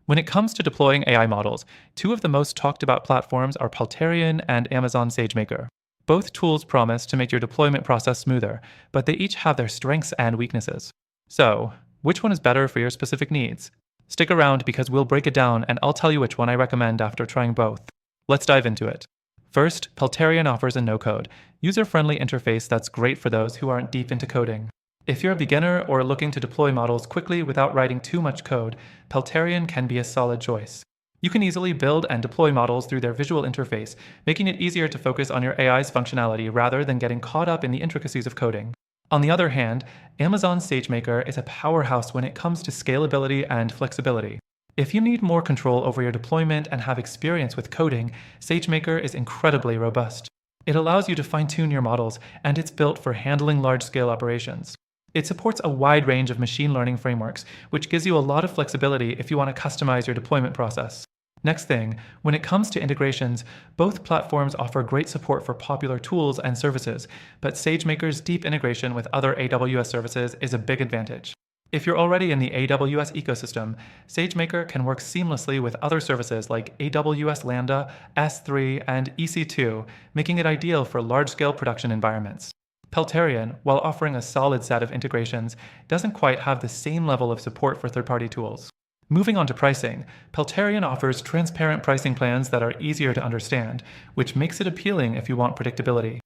When it comes to deploying AI models, two of the most talked about platforms are Peltarion and Amazon SageMaker. Both tools promise to make your deployment process smoother, but they each have their strengths and weaknesses. So, which one is better for your specific needs? Stick around because we'll break it down and I'll tell you which one I recommend after trying both. Let's dive into it. First, Peltarion offers a no-code, user-friendly interface that's great for those who aren't deep into coding. If you're a beginner or looking to deploy models quickly without writing too much code, Peltarion can be a solid choice. You can easily build and deploy models through their visual interface, making it easier to focus on your AI's functionality rather than getting caught up in the intricacies of coding. On the other hand, Amazon SageMaker is a powerhouse when it comes to scalability and flexibility. If you need more control over your deployment and have experience with coding, SageMaker is incredibly robust. It allows you to fine-tune your models, and it's built for handling large-scale operations. It supports a wide range of machine learning frameworks, which gives you a lot of flexibility if you want to customize your deployment process. Next thing, when it comes to integrations, both platforms offer great support for popular tools and services, but SageMaker's deep integration with other AWS services is a big advantage. If you're already in the AWS ecosystem, SageMaker can work seamlessly with other services like AWS Lambda, S3, and EC2, making it ideal for large-scale production environments. Peltarion, while offering a solid set of integrations, doesn't quite have the same level of support for third-party tools. Moving on to pricing, Peltarion offers transparent pricing plans that are easier to understand, which makes it appealing if you want predictability.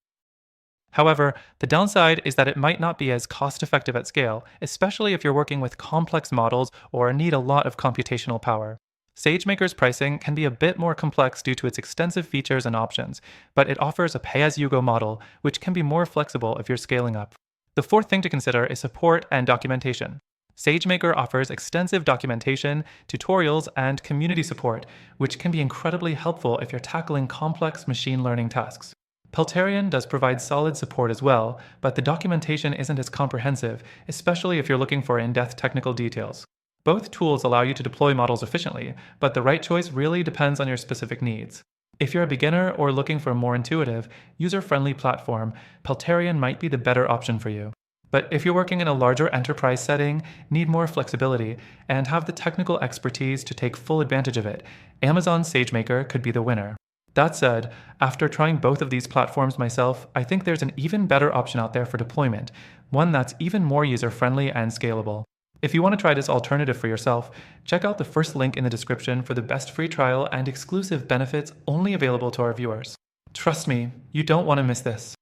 However, the downside is that it might not be as cost-effective at scale, especially if you're working with complex models or need a lot of computational power. SageMaker's pricing can be a bit more complex due to its extensive features and options, but it offers a pay-as-you-go model, which can be more flexible if you're scaling up. The fourth thing to consider is support and documentation. SageMaker offers extensive documentation, tutorials, and community support, which can be incredibly helpful if you're tackling complex machine learning tasks. Peltarion does provide solid support as well, but the documentation isn't as comprehensive, especially if you're looking for in-depth technical details. Both tools allow you to deploy models efficiently, but the right choice really depends on your specific needs. If you're a beginner or looking for a more intuitive, user-friendly platform, Peltarion might be the better option for you. But if you're working in a larger enterprise setting, need more flexibility, and have the technical expertise to take full advantage of it, Amazon SageMaker could be the winner. That said, after trying both of these platforms myself, I think there's an even better option out there for deployment, one that's even more user-friendly and scalable. If you want to try this alternative for yourself, check out the first link in the description for the best free trial and exclusive benefits only available to our viewers. Trust me, you don't want to miss this.